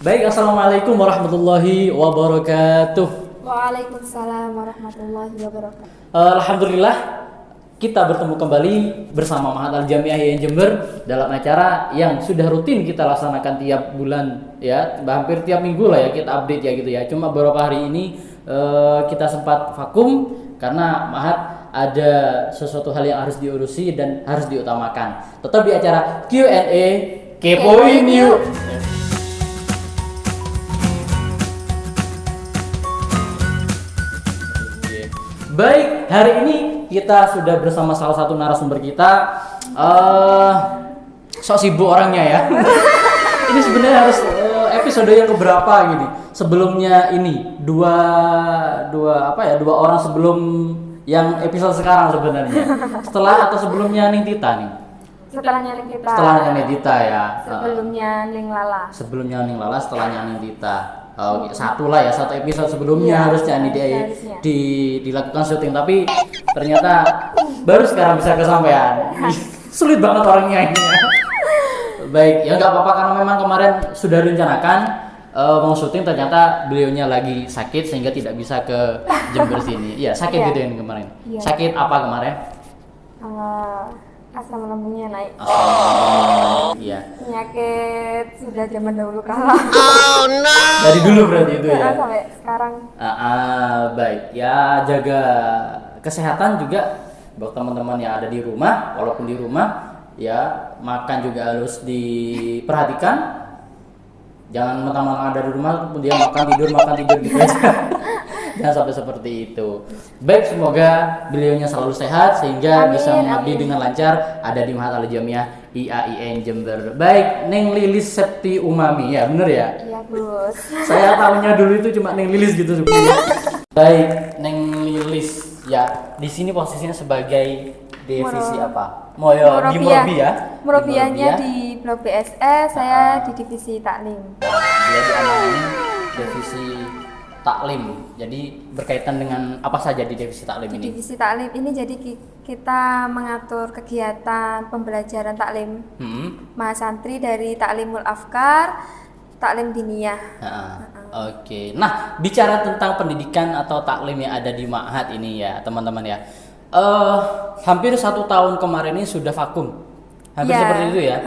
Baik, assalamualaikum warahmatullahi wabarakatuh. Waalaikumsalam warahmatullahi wabarakatuh. Alhamdulillah kita bertemu kembali bersama Mahat Al-Jamiah IAIN Jember dalam acara yang sudah rutin kita laksanakan tiap bulan ya, hampir tiap minggu lah ya kita update ya gitu ya. Cuma beberapa hari ini kita sempat vakum karena Mahat ada sesuatu hal yang harus diurusi dan harus diutamakan. Tetap di acara Q&A Kepoin Yuk. Baik, hari ini kita sudah bersama salah satu narasumber kita. Sok sibuk orangnya ya. Ini sebenarnya harus episode yang keberapa gini. Sebelumnya ini dua orang sebelum yang episode sekarang sebenarnya. Setelah atau sebelumnya Ning Tita nih? Setelahnya Ning Tita. Setelahnya Ning Tita ya. Sebelumnya Ning Lala. Sebelumnya Ning Lala, setelahnya Ning Tita. Satu episode sebelumnya harusnya ini dilakukan syuting, tapi ternyata baru sekarang bisa kesampaian. Sulit banget orangnya ini. Baik, ya nggak apa-apa karena memang kemarin sudah direncanakan mau syuting, ternyata beliaunya lagi sakit sehingga tidak bisa ke Jember sini. Iya, sakit gitu yang kemarin. Iya. Sakit apa kemarin? Asam lambungnya naik. Iya. Penyakit sudah zaman dahulu kala. Dari dulu berarti itu ya. Sampai sekarang. Baik. Ya jaga kesehatan juga buat teman-teman yang ada di rumah. Walaupun di rumah, ya makan juga harus diperhatikan. Jangan mentang-mentang ada di rumah kemudian makan tidur gitu aja. Jangan sampai seperti itu. Baik, semoga beliaunya selalu sehat sehingga bisa mengabdi dengan lancar ada di Mahat Al-Jamiah IAIN Jember. Baik, Neng Lilis Septi Umami ya, bener ya? Iya, Bos. Saya tahunya dulu itu cuma Neng Lilis gitu sebenarnya. Baik, Neng Lilis ya, di sini posisinya sebagai divisi apa? Di Morobi ya. Morobianya di Blok BSE, saya di divisi taklim. Dia diamanahi divisi taklim. Jadi berkaitan dengan apa saja di divisi taklim ini? Divisi taklim ini jadi kita mengatur kegiatan pembelajaran taklim mahasantri dari Taklimul Afkar, taklim diniyah. Oke. Nah, bicara tentang pendidikan atau taklim yang ada di Ma'had ini ya, teman-teman ya. Hampir 1 tahun kemarin ini sudah vakum. Hampir seperti itu ya?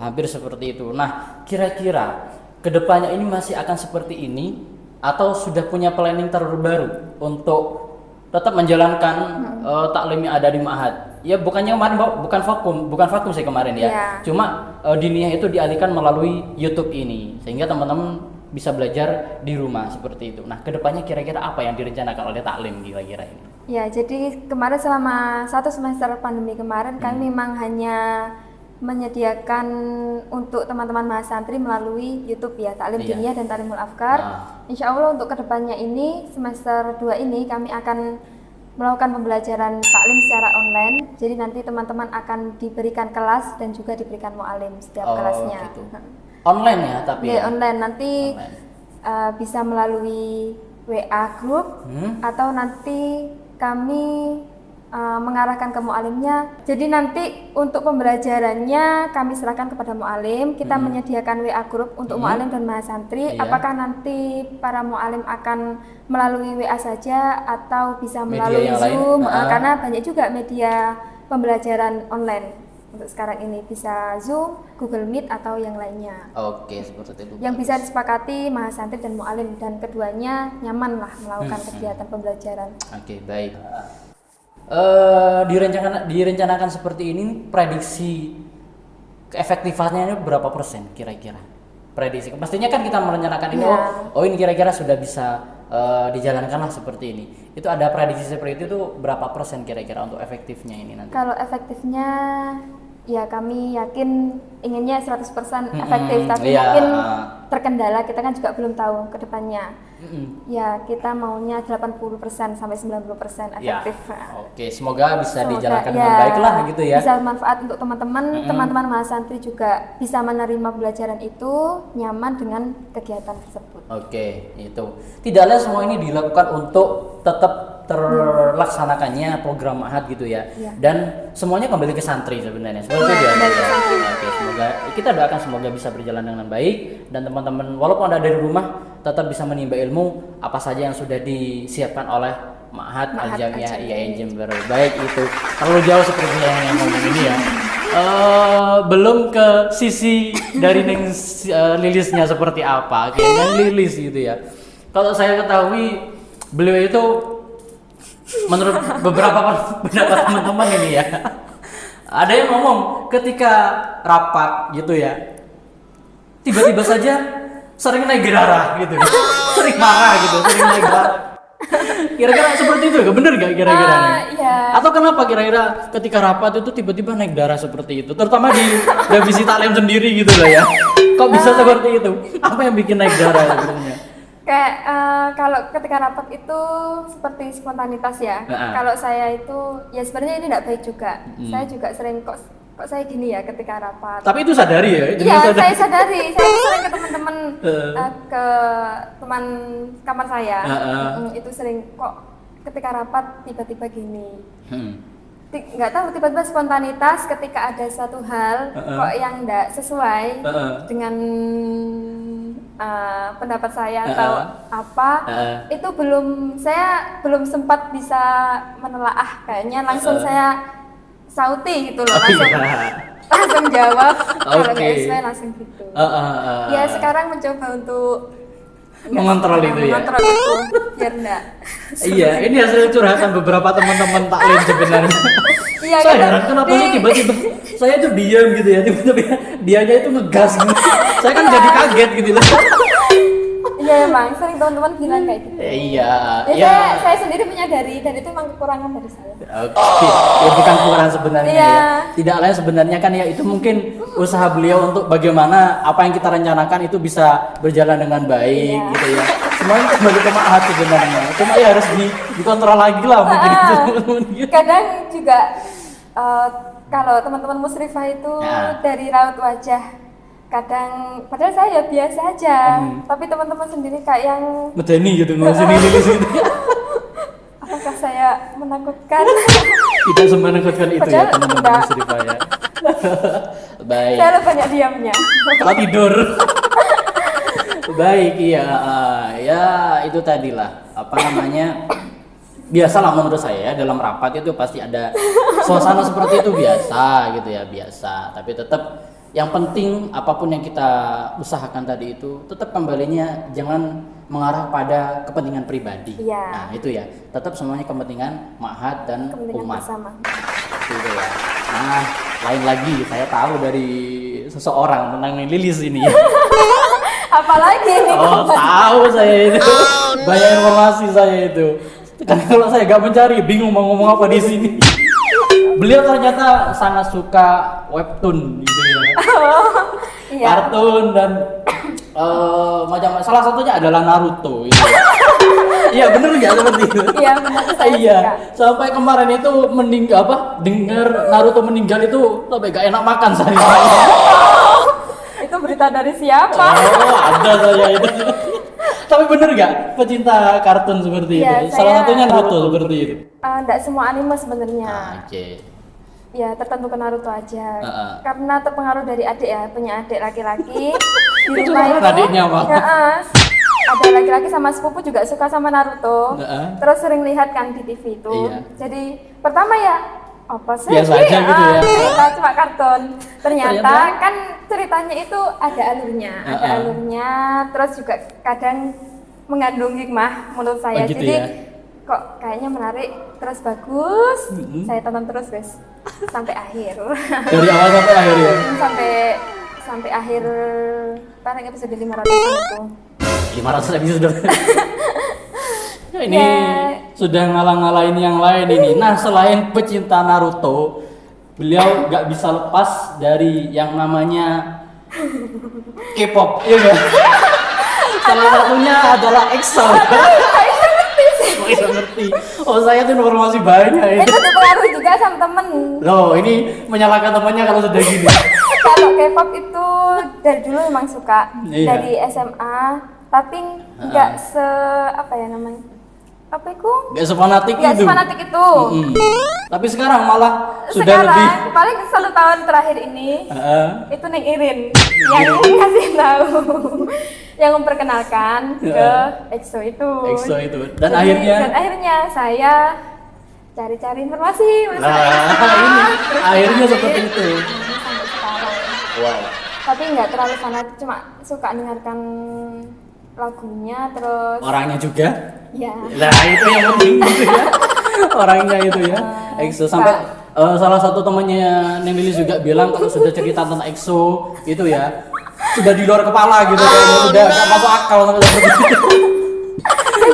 Hampir seperti itu. Nah, kira-kira kedepannya ini masih akan seperti ini atau sudah punya planning terbaru untuk tetap menjalankan taklim yang ada di Ma'had? Ya bukannya kemarin bukan vakum sih kemarin ya. Cuma diniyah itu dialihkan melalui YouTube ini sehingga teman-teman bisa belajar di rumah seperti itu. Nah, kedepannya kira-kira apa yang direncanakan oleh taklim kira-kira ini? Ya, jadi kemarin selama 1 semester pandemi kemarin kami memang hanya menyediakan untuk teman-teman mahasantri melalui YouTube ya, Taklim Diniyah dan Taklimul Afkar. Insya Allah untuk kedepannya ini semester 2 ini kami akan melakukan pembelajaran taklim secara online. Jadi nanti teman-teman akan diberikan kelas dan juga diberikan mu'alim setiap kelasnya. Gitu. Online ya tapi? Ya, online nanti bisa melalui WA group atau nanti kami mengarahkan ke mu'alimnya. Jadi nanti untuk pembelajarannya kami serahkan kepada mu'alim. Kita menyediakan WA group untuk mu'alim dan mahasantri. Apakah nanti para mu'alim akan melalui WA saja atau bisa melalui Zoom? Karena banyak juga media pembelajaran online untuk sekarang ini, bisa Zoom, Google Meet atau yang lainnya. Oke, seperti itu. Yang bisa disepakati mahasantri dan mu'alim dan keduanya nyaman lah melakukan kegiatan pembelajaran. Oke, baik. Direncanakan seperti ini, prediksi keefektifannya berapa persen kira-kira? Prediksi. Pastinya kan kita merencanakan ini, ini kira-kira sudah bisa dijalankan lah seperti ini. Itu ada prediksi seperti itu berapa persen kira-kira untuk efektifnya ini nanti? Kalau efektifnya ya kami yakin inginnya 100% efektif, tapi mungkin terkendala, kita kan juga belum tahu ke depannya. Ya kita maunya 80% sampai 90% efektif. Oke, semoga bisa dijalankan dengan baik lah gitu ya. Bisa manfaat untuk teman-teman mahasantri juga bisa menerima pembelajaran itu nyaman dengan kegiatan tersebut. Oke, itu. Tidaklah semua ini dilakukan untuk tetap terlaksanakannya program Ma'had gitu ya. Dan semuanya kembali ke santri sebenarnya. Seperti itu ya. Oke, semoga kita doakan semoga bisa berjalan dengan baik dan teman teman-teman walaupun ada dari rumah tetap bisa menimba ilmu apa saja yang sudah disiapkan oleh Ma'had Al-Jamiah IAIN Jember. Baik, itu terlalu jauh seperti yang ngomong ini ya. Belum ke sisi dari Lilisnya seperti apa, kayaknya Lilis gitu ya. Kalau saya ketahui beliau itu menurut beberapa pendapat teman-teman ini ya, ada yang ngomong ketika rapat gitu ya, tiba-tiba saja sering naik darah gitu, sering marah gitu, sering naik darah. Kira-kira seperti itu gak? Bener gak kira-kira? Iya. Atau kenapa kira-kira ketika rapat itu tiba-tiba naik darah seperti itu? Terutama di revisi taklim sendiri gitu loh ya. Kok bisa seperti itu? Apa yang bikin naik darah sebenarnya? Kayak kalau ketika rapat itu seperti spontanitas ya. Kalau saya itu ya sebenarnya ini tidak baik juga. Saya juga sering kok saya gini ya ketika rapat. Tapi itu sadari ya? Iya, saya sadari. Saya sering ke teman-teman ke teman kamar saya. Itu sering kok ketika rapat tiba-tiba gini. Nggak tahu, tiba-tiba spontanitas ketika ada suatu hal kok yang nggak sesuai dengan pendapat saya atau apa, itu saya belum sempat bisa menelaah, kayaknya langsung saya sauti gitu loh, langsung jawab. Kalau nggak sesuai langsung gitu. Ya sekarang mencoba untuk mengontrol itu ya. Mengontrol itu biar enggak. Iya, ini hasil curhatan beberapa teman-teman taklim sebenarnya. Iya, saya heran kenapa sih tiba-tiba saya tuh diam gitu ya, tiba-tiba dianya itu ngegas gitu. Saya kan jadi kaget gitu loh. Iya emang sering teman-teman bilang kayak gitu. Iya. Saya sendiri menyadari dan itu memang kekurangan dari saya. Oke. Ya bukan kekurangan sebenarnya ya. Tidak lain sebenarnya kan ya itu mungkin usaha beliau untuk bagaimana apa yang kita rencanakan itu bisa berjalan dengan baik gitu ya. Semuanya kembali ke Ma'had sebenarnya. Cuma ya harus dikontrol lagi lah mungkin itu. Kadang juga kalau teman-teman musrifah itu dari raut wajah kadang padahal saya biasa aja, tapi teman-teman sendiri kayak yang medeni gitu ngurusin Lilis gitu. Apakah saya menakutkan? Tidak semenakutkan itu ya teman-teman musrifah ya. Baik. Saya lebih banyak diamnya. Kalau tidur. Baik, iya. Ya itu tadilah apa namanya. Biasalah menurut saya dalam rapat itu pasti ada suasana seperti itu biasa gitu ya, biasa. Tapi tetap yang penting apapun yang kita usahakan tadi itu tetap kembalinya jangan mengarah pada kepentingan pribadi. Nah itu ya, tetap semuanya kepentingan Ma'had dan kepentingan umat. bersama. Gitu ya. Nah lain lagi saya tahu dari seseorang tentang Lilis ini. Apalagi nih? Oh tahu saya itu, banyak informasi saya itu. Karena kalau saya gak mencari bingung mau ngomong apa di sini. Beliau ternyata sangat suka webtoon gitu ya. Iya. Kartun dan macam salah satunya adalah Naruto gitu. Iya bener nggak seperti itu? Iya benar, saya suka. Sampai kemarin itu dengar Naruto meninggal itu sampai gak enak makan saya. Itu berita dari siapa? Oh ada saya itu. Tapi bener gak pecinta kartun seperti itu? Salah satunya Naruto seperti itu. Enggak semua anime sebenarnya. Oke. Ya tertentu ke Naruto aja. Karena terpengaruh dari adik ya, punya adik laki-laki. Di rumah itu adiknya mah. Ada laki-laki sama sepupu juga suka sama Naruto. Terus sering lihat kan di TV itu. Jadi pertama ya apa sih? Biasa aja gitu ya. Cerita cuma kartun. Ternyata kan ceritanya itu ada alurnya, terus juga kadang mengandung hikmah menurut saya. Gitu jadi ya? Kok kayaknya menarik, terus bagus. Saya tonton terus guys sampai akhir. Dari awal sampai akhir ya? sampai akhir paling episode 500 itu. 500 episode. Ini sudah ngalah-ngalahin yang lain ini. Nah, selain pecinta Naruto, beliau nggak bisa lepas dari yang namanya K-pop, iya nggak? Salah satunya adalah EXO. Ngerti. Oh, saya tuh informasi banyak Itu dipengaruhi juga sama temen. Loh, ini menyalahkan temannya kalau sudah gini. Kalau K-pop itu dari dulu memang suka, dari SMA, tapi nggak apa ya namanya? apa itu? Nggak sefanatik Ya itu. fanatik itu. Mm-mm. Tapi sekarang malah sudah Sekarang lebih. paling 1 tahun terakhir ini Heeh. itu Neng Irin yang ngasih tahu, yang memperkenalkan ke EXO itu. EXO itu. Dan Jadi, akhirnya akhirnya saya cari-cari informasi nah ini akhirnya seperti itu. sampai sekarang. Wow. Tapi nggak terlalu fanatik, cuma suka dengarkan lagunya terus. Orangnya juga. Ya. Nah itu yang penting gitu ya. Orangnya itu ya. EXO sampai salah satu temannya Neng Lilis juga bilang kalau sudah cerita tentang EXO itu ya sudah di luar kepala gitu kayaknya udah gak masuk akal sampai seperti itu.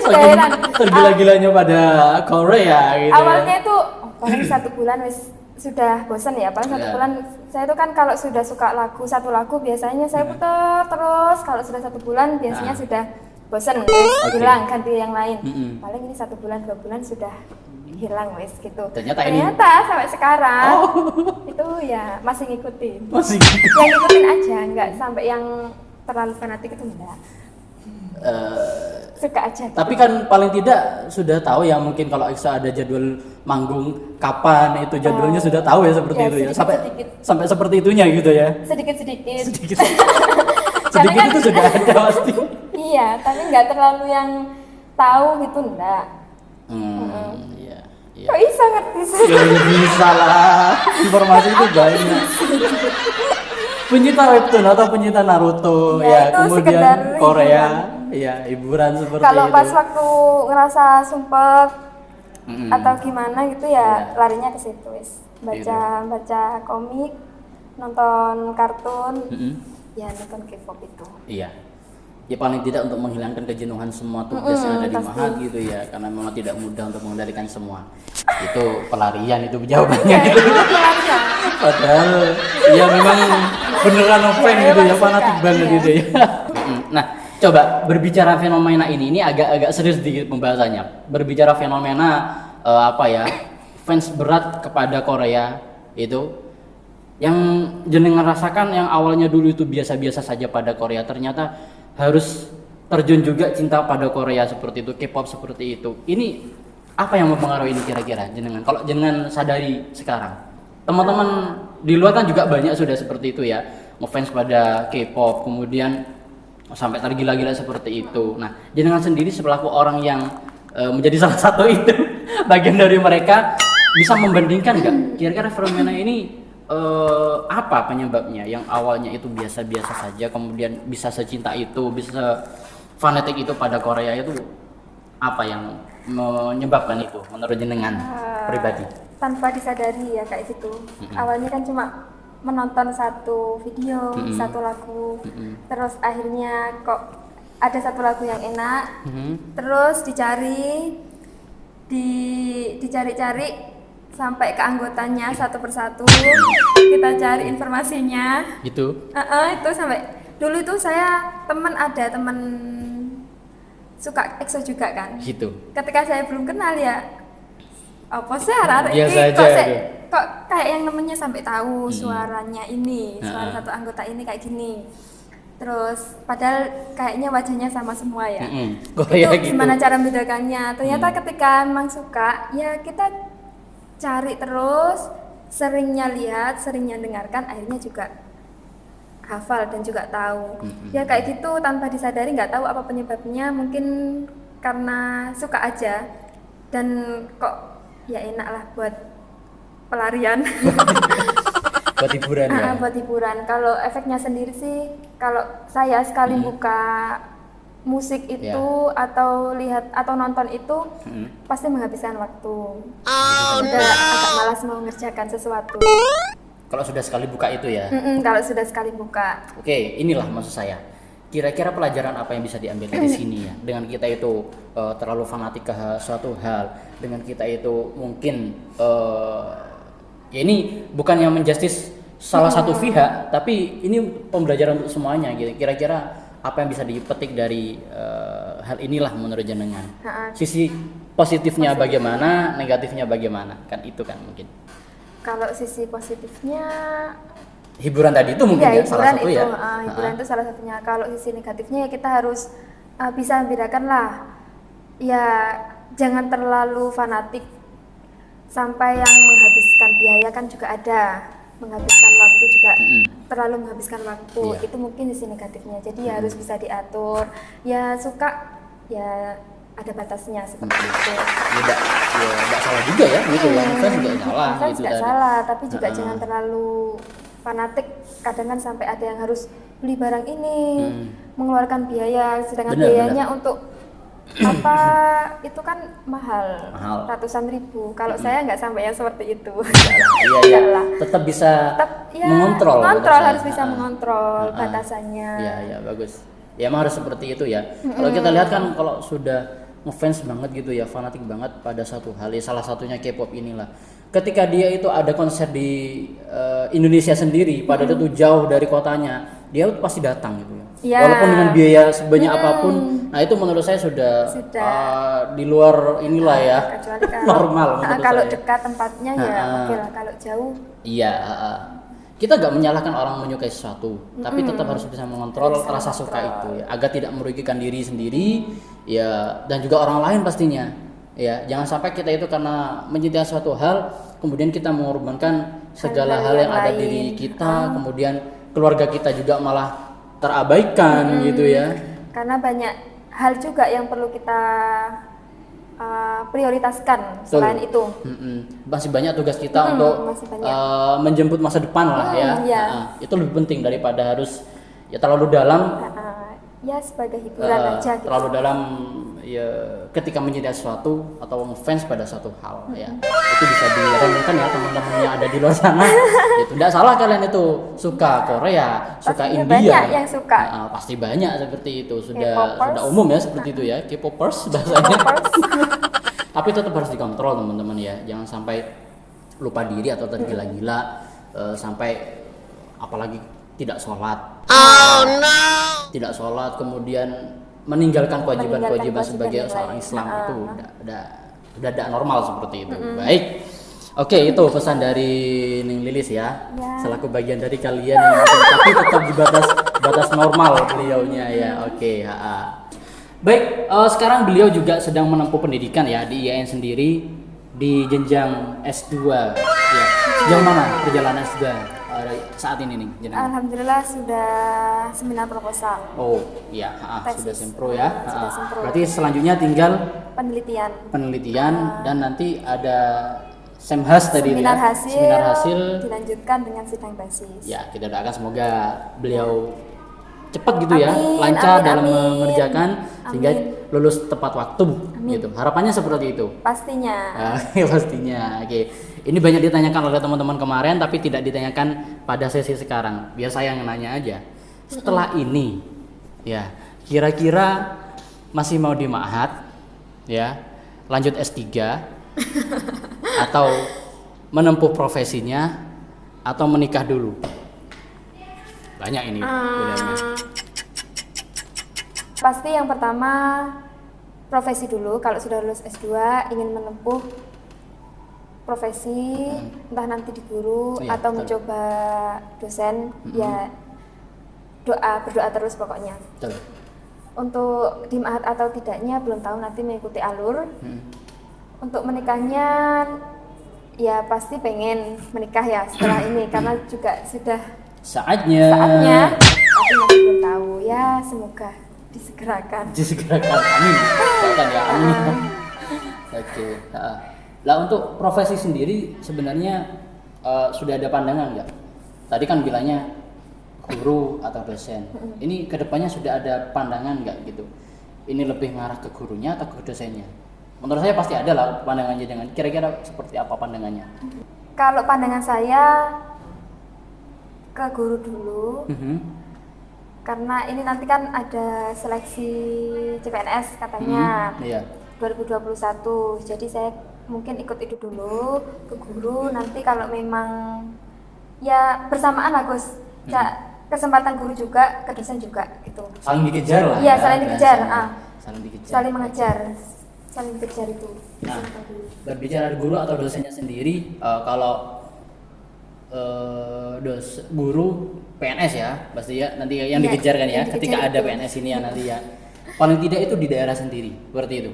Saking tergila-gilanya pada Korea gitu. Awalnya itu paling 1 bulan wis sudah bosan ya, paling 1 Iya. bulan. Saya itu kan kalau sudah suka lagu, satu lagu biasanya saya putar terus. Kalau sudah 1 bulan biasanya sudah bosan, wis hilang ganti yang lain. Paling ini 1 bulan 2 bulan sudah hilang wis gitu. Ternyata sampai sekarang itu ya masih ngikutin. masih Yang ngikutin aja, nggak sampai yang terlalu fanatik itu enggak. Suka aja. tapi kan paling tidak sudah tahu ya mungkin kalau EXO ada jadwal manggung kapan itu jadwalnya sudah tahu ya seperti Ya, itu ya sedikit-sedikit. sampai seperti itunya gitu ya. Sedikit-sedikit. Sedikit Karena kan- itu sudah ada pasti. Iya, tapi nggak terlalu yang tahu gitu enggak. Iya, iya. Kok bisa ngerti sih? Ya bisa lah, informasi itu banyak. Pencinta webtoon atau pencinta Naruto Ya, ya, itu kemudian sekedar Korea, ya hiburan seperti Kalau itu. pas waktu ngerasa sumpek Mm-mm. atau gimana gitu ya Iya. larinya ke situ wis. Baca komik, nonton kartun, Mm-mm. ya nonton K-pop itu. Iya. Ya paling tidak untuk menghilangkan kejenuhan semua tugas yang ada di pasti. Mahat gitu ya, karena memang tidak mudah untuk mengendalikan semua. Itu pelarian itu jawabannya gitu. Pelarian. Padahal ya memang beneran ngefans gitu ya, memang fanatik suka, banget iya. gitu ya. Nah, coba berbicara fenomena ini agak serius sedikit pembahasannya. Berbicara fenomena apa ya? Fans berat kepada Korea itu yang jenengan rasakan yang awalnya dulu itu biasa-biasa saja pada Korea ternyata harus terjun juga cinta pada Korea seperti itu, K-pop seperti itu. Ini apa yang mempengaruhi ini kira-kira jenengan? Kalau jenengan sadari sekarang, teman-teman di luar kan juga banyak sudah seperti itu ya, ngefans pada K-pop, kemudian sampai tergila-gila seperti itu. Nah, jenengan sendiri selaku orang yang menjadi salah satu itu bagian dari mereka bisa membandingkan nggak kira-kira fenomena ini apa penyebabnya yang awalnya itu biasa-biasa saja kemudian bisa secinta itu, bisa fanatik itu pada Korea itu apa yang menyebabkan itu menurut jenengan pribadi? Tanpa disadari ya kayak gitu. Awalnya kan cuma menonton satu video, satu lagu, terus akhirnya kok ada satu lagu yang enak, terus dicari-cari sampai ke anggotanya satu persatu, kita cari informasinya. Gitu. Itu sampai dulu itu saya ada teman suka EXO juga kan. Gitu. Ketika saya belum kenal ya, apa sih arah Biasa aja kok, gitu. kok kayak yang namanya sampai tahu suaranya ini, suara satu anggota ini kayak gini. Terus padahal kayaknya wajahnya sama semua ya. Korea Itu gitu. gimana cara membedakannya? Ternyata ketika memang suka, ya kita cari terus, seringnya lihat, seringnya dengarkan, akhirnya juga hafal dan juga tahu. Ya kayak gitu tanpa disadari, nggak tahu apa penyebabnya, mungkin karena suka aja dan kok ya enak lah buat pelarian. Buat hiburan ya. Buat hiburan. Kalau efeknya sendiri sih, kalau saya sekali buka musik itu atau lihat atau nonton itu pasti menghabiskan waktu. Udah agak malas mau mengerjakan sesuatu. Kalau sudah sekali buka itu ya. Kalau sudah sekali buka. Oke, inilah maksud saya. Kira-kira pelajaran apa yang bisa diambil dari sini ya? Dengan kita itu terlalu fanatik ke suatu hal, dengan kita itu mungkin ya ini bukan yang menjustis salah satu pihak, tapi ini pembelajaran untuk semuanya gitu. Kira-kira apa yang bisa dipetik dari hal inilah menurut jenengan? Sisi positifnya bagaimana, negatifnya bagaimana? Kan itu kan mungkin. Kalau sisi positifnya Hiburan tadi itu mungkin ya salah satu itu, ya. hiburan itu salah satunya. Kalau sisi negatifnya ya kita harus bisa membedakan lah. Ya jangan terlalu fanatik sampai yang menghabiskan biaya kan juga ada, menghabiskan waktu juga, terlalu menghabiskan waktu, Iya. itu mungkin sisi negatifnya. Jadi harus bisa diatur. Ya suka, ya ada batasnya seperti itu. Tidak salah juga ya gitu ya, fans juga salah Fans gitu nggak tadi. salah, tapi juga jangan terlalu fanatik. Kadang kan sampai ada yang harus beli barang ini, mengeluarkan biaya, sedangkan Benar, biayanya untuk apa itu kan mahal, Mahal. ratusan ribu. Kalau saya nggak sampai yang seperti itu. Iya, Enggak lah. tetap bisa Tetap ya, mengontrol menurut saya. harus bisa mengontrol batasannya. Iya, bagus. Ya emang harus seperti itu ya. Kalau kita lihat kan kalau sudah ngefans banget gitu ya, fanatik banget pada satu hal, ya salah satunya K-pop inilah. Ketika dia itu ada konser di Indonesia sendiri, padahal itu jauh dari kotanya, dia tuh pasti datang gitu ya. Iya. Walaupun dengan biaya sebanyak apapun, nah itu menurut saya sudah di luar inilah ya. Kecuali kalau, normal menurut kalau saya. dekat tempatnya ya oke lah. Kalau jauh Iya, kita nggak menyalahkan orang menyukai sesuatu, tapi tetap harus bisa mengontrol rasa suka itu ya, agar tidak merugikan diri sendiri, ya, dan juga orang lain pastinya. Ya, jangan sampai kita itu karena mencintai suatu hal, kemudian kita mengorbankan segala hal yang ada lain. diri kita, kemudian keluarga kita juga malah terabaikan gitu ya. karena banyak hal juga yang perlu kita prioritaskan selain itu. Masih banyak tugas kita untuk masih banyak. menjemput masa depan lah ya. iya. Itu lebih penting daripada harus ya terlalu dalam. Ya sebagai hiburan aja gitu. Terlalu dalam ya ketika mencintai sesuatu atau ngefans pada satu hal ya, itu bisa diremehkan ya teman-teman yang ada di luar sana. Itu tidak salah kalian itu suka Korea, suka Pastinya India, banyak yang suka. pasti banyak seperti itu, sudah K-popers. umum ya seperti itu ya, K-popers bahasanya. Tapi tetap harus dikontrol teman-teman ya, jangan sampai lupa diri atau tergila-gila sampai apalagi tidak sholat. Tidak sholat kemudian meninggalkan kewajiban sebagai seorang Islam itu udah tidak normal seperti itu. Baik, oke, itu pesan dari Ning Lilis ya, selaku bagian dari kalian yang tapi tetap di batas normal beliaunya ya. Oke. Baik, sekarang beliau juga sedang menempuh pendidikan ya di IAIN sendiri di jenjang S2 ya. Sejauh mana perjalanan S2 saat ini nih jenengan? Alhamdulillah sudah seminar proposal. Oh iya, Tesis. sudah sempro ya. Sudah sempro. Berarti selanjutnya tinggal Penelitian. dan nanti ada semhas tadi Seminar ya. hasil, Seminar hasil. dilanjutkan dengan sidang basis. Ya, kita doakan semoga beliau cepat gitu ya, Amin, lancar amin, dalam amin. mengerjakan sehingga Amin. lulus tepat waktu gitu. Harapannya seperti itu. Pastinya. Pastinya. Oke. Ini banyak ditanyakan oleh teman-teman kemarin tapi tidak ditanyakan pada sesi sekarang. Biar saya yang nanya aja. Setelah ini ya, kira-kira masih mau di Ma'had ya, lanjut S3 atau menempuh profesinya atau menikah dulu? Banyak ini pilihannya. Pasti yang pertama profesi dulu. Kalau sudah lulus S2 ingin menempuh profesi, entah nanti di guru Iya, atau betul. mencoba dosen, ya berdoa terus pokoknya. Betul. Untuk di Ma'had atau tidaknya belum tahu, nanti mengikuti alur. Untuk menikahnya ya pasti pengen menikah ya setelah ini karena juga sudah Saatnya tapi masih belum tahu ya, semoga disegerakan. disegerakan. Amin. Doakan ya, amin. Oke. Lah untuk profesi sendiri sebenarnya sudah ada pandangan nggak? Tadi kan bilangnya guru atau dosen. Ini kedepannya sudah ada pandangan nggak gitu? Ini lebih ngarah ke gurunya atau ke dosennya? Menurut saya pasti ada lah pandangannya, dengan kira-kira seperti apa pandangannya? Kalau pandangan saya ke guru dulu, karena ini nanti kan ada seleksi CPNS katanya Iya. 2021. Jadi saya mungkin ikut itu dulu ke guru. Nanti kalau memang ya bersamaan lah Gus, kesempatan guru juga ke dosen juga gitu. Saling dikejar lah. Iya, saling dikejar. Saling dikejar. Saling mengejar, saling dikejar itu. Nah, berbicara guru atau dosennya sendiri, kalau guru PNS ya, pasti ya nanti yang Ya, dikejar kan ya, yang ketika dikejar ada itu. PNS ini ya nanti ya. Paling tidak itu di daerah sendiri, seperti itu.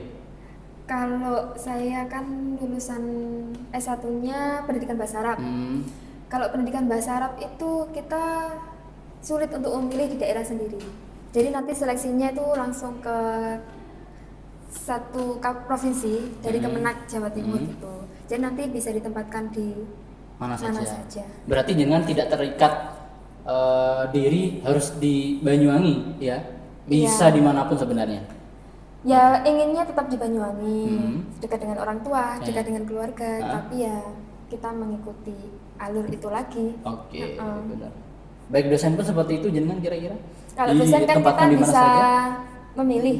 Kalau saya kan lulusan S1-nya pendidikan bahasa Arab. Kalau pendidikan bahasa Arab itu kita sulit untuk memilih di daerah sendiri. Jadi nanti seleksinya itu langsung ke satu provinsi dari Kemenak Jawa Timur gitu. Jadi nanti bisa ditempatkan di Mana mana saja. saja. Berarti dengan tidak terikat diri harus di Banyuwangi ya. Bisa Iya. dimanapun sebenarnya. Ya inginnya tetap di Banyuwangi, dekat dengan orang tua, Ya. dekat dengan keluarga, tapi ya kita mengikuti alur itu lagi. Oke, benar. Baik dosen pun seperti itu jenengan kira-kira? Kalau dosen kan kita Ditempatkan di mana bisa saja? memilih.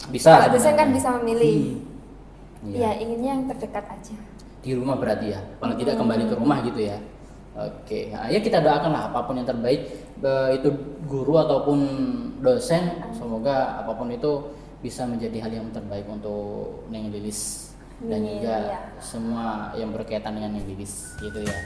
Bisa. Kalau dosen kan sebenarnya. bisa memilih. Iya. Ya inginnya yang terdekat aja. Di rumah berarti ya, paling tidak kembali ke rumah gitu ya. Oke, nah, ya kita doakanlah apapun yang terbaik, itu guru ataupun dosen, semoga apapun itu bisa menjadi hal yang terbaik untuk Neng Lilis dan juga Iya. semua yang berkaitan dengan Neng Lilis gitu ya.